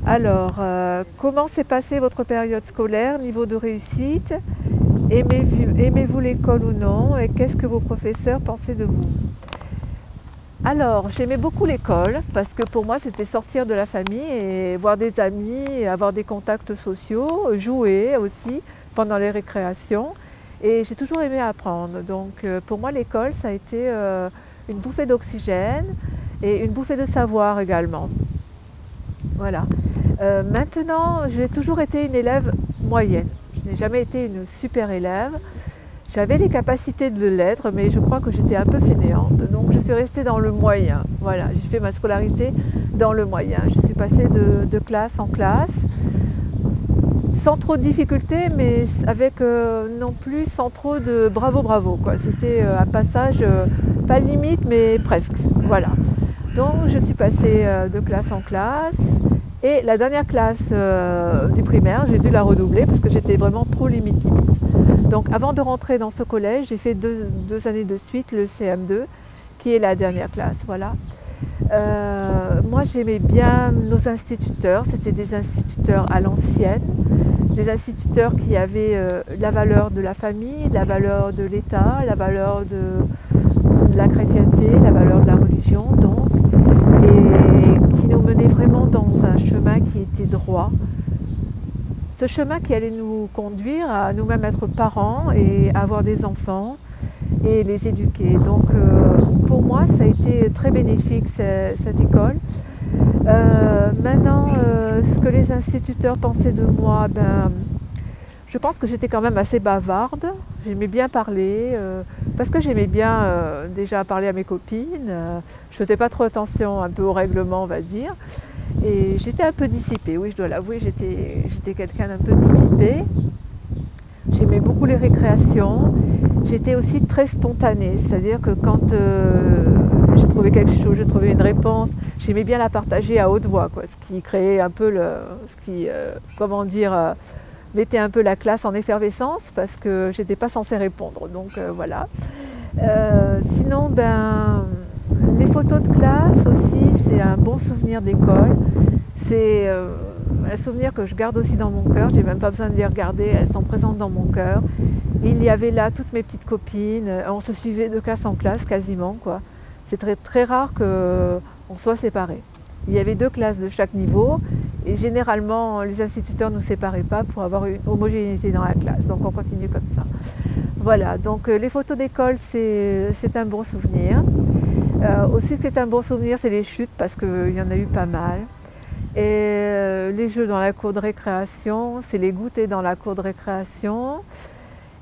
Alors, comment s'est passée votre période scolaire, niveau de réussite? Aimez-vous l'école ou non? Et qu'est-ce que vos professeurs pensaient de vous? Alors, j'aimais beaucoup l'école parce que pour moi, c'était sortir de la famille et voir des amis, et avoir des contacts sociaux, jouer aussi pendant les récréations. Et j'ai toujours aimé apprendre. Donc, pour moi, l'école, ça a été une bouffée d'oxygène et une bouffée de savoir également. Voilà. Maintenant, j'ai toujours été une élève moyenne. Je n'ai jamais été une super élève. J'avais les capacités de l'être, mais je crois que j'étais un peu fainéante. Donc je suis restée dans le moyen. Voilà, j'ai fait ma scolarité dans le moyen. Je suis passée de classe en classe, sans trop de difficultés, mais avec non plus sans trop de bravo bravo, quoi. C'était un passage, pas limite, mais presque. Voilà. Donc je suis passée de classe en classe. Et la dernière classe du primaire, j'ai dû la redoubler parce que j'étais vraiment trop limite. Donc avant de rentrer dans ce collège, j'ai fait deux années de suite le CM2, qui est la dernière classe. Voilà. Moi j'aimais bien nos instituteurs, c'était des instituteurs à l'ancienne, des instituteurs qui avaient la valeur de la famille, la valeur de l'État, la valeur de la chrétienté, la valeur de la religion, donc, et qui nous menaient vraiment dans un chemin qui était droit. Ce chemin qui allait nous conduire à nous-mêmes être parents et avoir des enfants et les éduquer. Donc pour moi, ça a été très bénéfique cette école. Maintenant, ce que les instituteurs pensaient de moi, je pense que j'étais quand même assez bavarde. J'aimais bien parler, parce que j'aimais bien déjà parler à mes copines. Je ne faisais pas trop attention un peu au règlement, on va dire. Et j'étais un peu dissipée, oui, je dois l'avouer, j'étais quelqu'un d'un peu dissipé. J'aimais beaucoup les récréations. J'étais aussi très spontanée, c'est-à-dire que quand j'ai trouvé quelque chose, j'ai trouvé une réponse, j'aimais bien la partager à haute voix, quoi, ce qui créait un peu comment dire, mettait un peu la classe en effervescence parce que j'étais pas censée répondre. Donc voilà. Sinon, les photos de classe aussi, c'est un bon souvenir d'école. C'est un souvenir que je garde aussi dans mon cœur. J'ai même pas besoin de les regarder, elles sont présentes dans mon cœur. Il y avait là toutes mes petites copines. On se suivait de classe en classe quasiment, quoi. C'est très, très rare qu'on soit séparés. Il y avait 2 classes de chaque niveau et généralement les instituteurs ne nous séparaient pas pour avoir une homogénéité dans la classe. Donc on continue comme ça. Voilà, donc les photos d'école, c'est un bon souvenir. Aussi, ce qui est un bon souvenir, c'est les chutes, parce qu'il y en a eu pas mal. Et les jeux dans la cour de récréation, c'est les goûters dans la cour de récréation.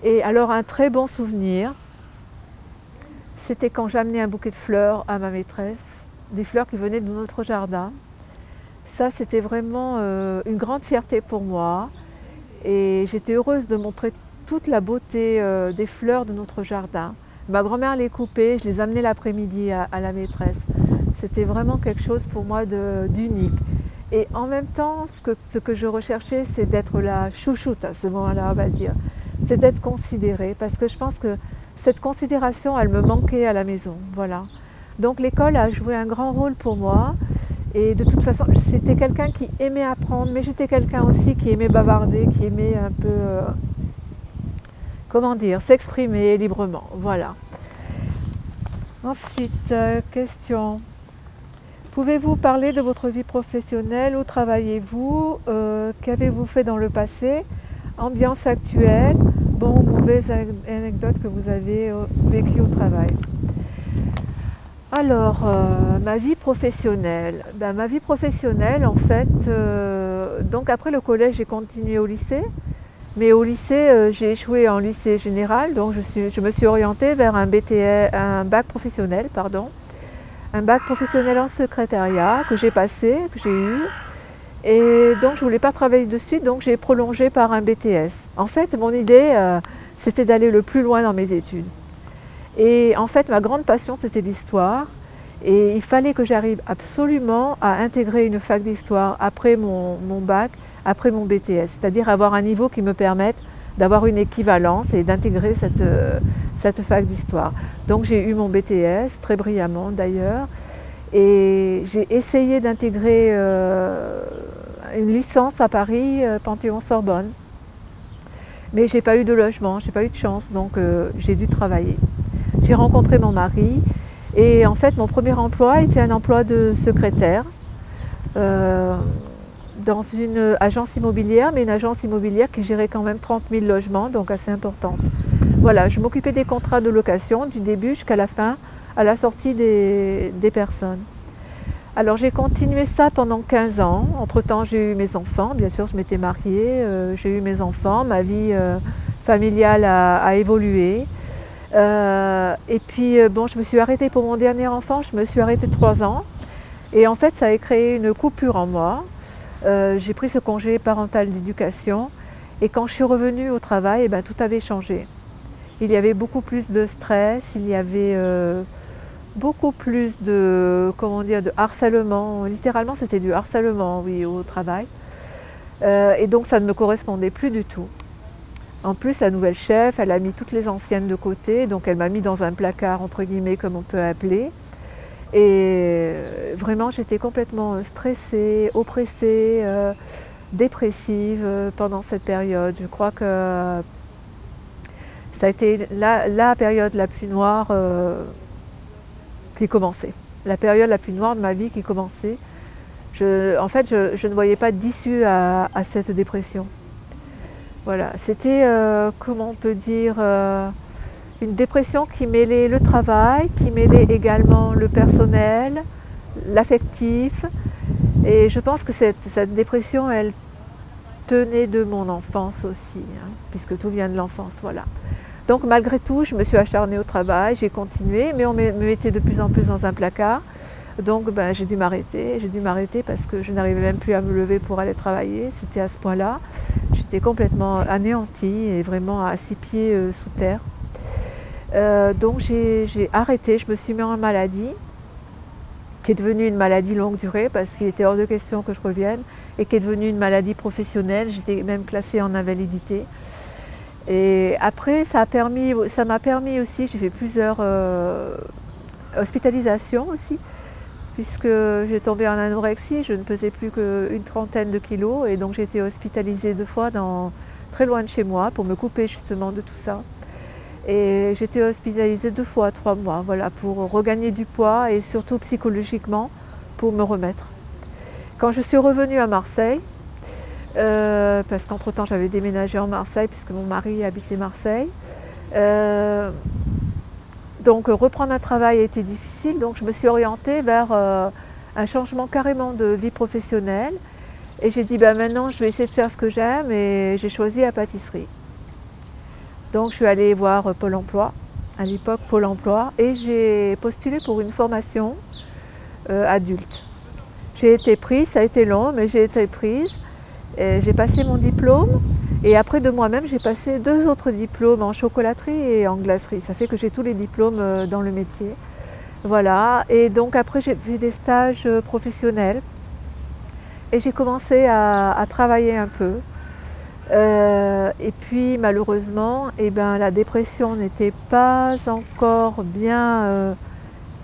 Et alors, un très bon souvenir, c'était quand j'amenais un bouquet de fleurs à ma maîtresse, des fleurs qui venaient de notre jardin. Ça, c'était vraiment une grande fierté pour moi. Et j'étais heureuse de montrer toute la beauté des fleurs de notre jardin. Ma grand-mère les coupait, je les amenais l'après-midi à la maîtresse. C'était vraiment quelque chose pour moi d'unique. Et en même temps, ce que je recherchais, c'est d'être la chouchoute à ce moment-là, on va dire. C'est d'être considérée, parce que je pense que cette considération, elle me manquait à la maison. Voilà. Donc l'école a joué un grand rôle pour moi. Et de toute façon, j'étais quelqu'un qui aimait apprendre, mais j'étais quelqu'un aussi qui aimait bavarder, qui aimait un peu... comment dire, s'exprimer librement, voilà. Ensuite, question. Pouvez-vous parler de votre vie professionnelle? Où travaillez-vous? Qu'avez-vous fait dans le passé? Ambiance actuelle? Bon ou mauvaise anecdote que vous avez vécue au travail? Alors, ma vie professionnelle. Ma vie professionnelle, en fait, donc après le collège, j'ai continué au lycée. Mais au lycée, j'ai échoué en lycée général, donc je me suis orientée vers un bac professionnel, un bac professionnel en secrétariat que j'ai passé, que j'ai eu. Et donc je ne voulais pas travailler de suite, donc j'ai prolongé par un BTS. En fait, mon idée, c'était d'aller le plus loin dans mes études. Et en fait, ma grande passion, c'était l'histoire. Et il fallait que j'arrive absolument à intégrer une fac d'histoire après mon bac, après mon BTS, c'est-à-dire avoir un niveau qui me permette d'avoir une équivalence et d'intégrer cette fac d'histoire. Donc j'ai eu mon BTS, très brillamment d'ailleurs, et j'ai essayé d'intégrer une licence à Paris, Panthéon-Sorbonne. Mais j'ai pas eu de logement, j'ai pas eu de chance, donc j'ai dû travailler. J'ai rencontré mon mari et en fait mon premier emploi était un emploi de secrétaire dans une agence immobilière, mais une agence immobilière qui gérait quand même 30 000 logements, donc assez importante. Voilà, je m'occupais des contrats de location du début jusqu'à la fin, à la sortie des personnes. Alors j'ai continué ça pendant 15 ans. Entre-temps, j'ai eu mes enfants. Bien sûr, je m'étais mariée, j'ai eu mes enfants. Ma vie familiale a évolué. Et puis, bon, je me suis arrêtée pour mon dernier enfant. Je me suis arrêtée 3 ans. Et en fait, ça a créé une coupure en moi. J'ai pris ce congé parental d'éducation. Et quand je suis revenue au travail, eh ben, tout avait changé. Il y avait beaucoup plus de stress, il y avait beaucoup plus de, comment dire, de harcèlement. Littéralement, c'était du harcèlement, oui, au travail. Et donc, ça ne me correspondait plus du tout. En plus, la nouvelle chef, elle a mis toutes les anciennes de côté, donc elle m'a mis dans un placard, entre guillemets, comme on peut appeler. Et vraiment, j'étais complètement stressée, oppressée, dépressive pendant cette période. Je crois que ça a été la période la plus noire qui commençait. La période la plus noire de ma vie qui commençait. En fait, je ne voyais pas d'issue à cette dépression. Voilà, c'était, comment on peut dire, une dépression qui mêlait le travail, qui mêlait également le personnel, l'affectif. Et je pense que cette dépression, elle tenait de mon enfance aussi, hein, puisque tout vient de l'enfance, voilà. Donc malgré tout, je me suis acharnée au travail, j'ai continué, mais on me mettait de plus en plus dans un placard. Donc ben, j'ai dû m'arrêter parce que je n'arrivais même plus à me lever pour aller travailler, c'était à ce point-là. J'étais complètement anéantie et vraiment à 6 pieds sous terre. Donc j'ai arrêté, je me suis mis en maladie, qui est devenue une maladie longue durée parce qu'il était hors de question que je revienne, et qui est devenue une maladie professionnelle, j'étais même classée en invalidité. Et après, ça m'a permis aussi, j'ai fait plusieurs hospitalisations aussi, puisque j'ai tombé en anorexie, je ne pesais plus qu'une trentaine de kilos, et donc j'ai été hospitalisée 2 fois très loin de chez moi pour me couper justement de tout ça. Et j'ai été hospitalisée 2 fois, 3 mois, voilà, pour regagner du poids et surtout psychologiquement pour me remettre. Quand je suis revenue à Marseille, parce qu'entre-temps j'avais déménagé en Marseille puisque mon mari habitait Marseille. Donc reprendre un travail a été difficile, donc je me suis orientée vers un changement carrément de vie professionnelle. Et j'ai dit ben, maintenant je vais essayer de faire ce que j'aime et j'ai choisi la pâtisserie. Donc je suis allée voir Pôle emploi, à l'époque Pôle emploi, et j'ai postulé pour une formation adulte. J'ai été prise, ça a été long, mais j'ai été prise. J'ai passé mon diplôme et après de moi-même j'ai passé 2 autres diplômes en chocolaterie et en glacerie. Ça fait que j'ai tous les diplômes dans le métier. Voilà, et donc après j'ai fait des stages professionnels et j'ai commencé à travailler un peu. Et puis malheureusement, eh ben, la dépression n'était pas encore bien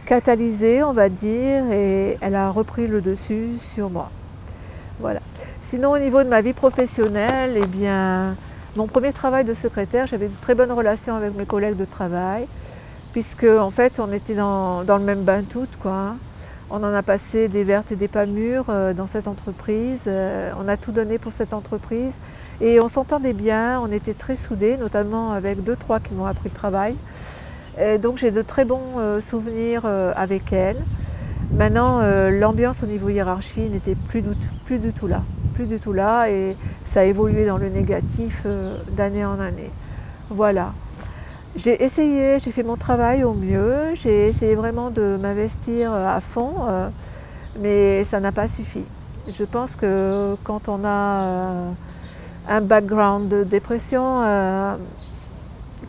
catalysée, on va dire, et elle a repris le dessus sur moi. Voilà. Sinon, au niveau de ma vie professionnelle, eh bien, mon premier travail de secrétaire, j'avais de très bonnes relations avec mes collègues de travail, puisque en fait, on était dans le même bain toutes, quoi. On en a passé des vertes et des pas mûres dans cette entreprise. On a tout donné pour cette entreprise et on s'entendait bien. On était très soudés, notamment avec 2-3 qui m'ont appris le travail. Et donc, j'ai de très bons souvenirs avec elle. Maintenant, l'ambiance au niveau hiérarchie n'était plus du tout là, et ça a évolué dans le négatif d'année en année. Voilà. J'ai essayé, j'ai fait mon travail au mieux, j'ai essayé vraiment de m'investir à fond, mais ça n'a pas suffi. Je pense que quand on a un background de dépression,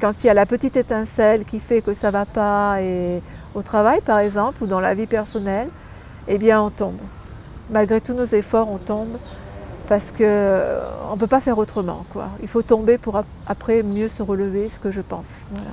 quand il y a la petite étincelle qui fait que ça ne va pas, et au travail par exemple, ou dans la vie personnelle, eh bien on tombe. Malgré tous nos efforts, on tombe parce qu'on ne peut pas faire autrement, quoi. Il faut tomber pour après mieux se relever, ce que je pense. Voilà.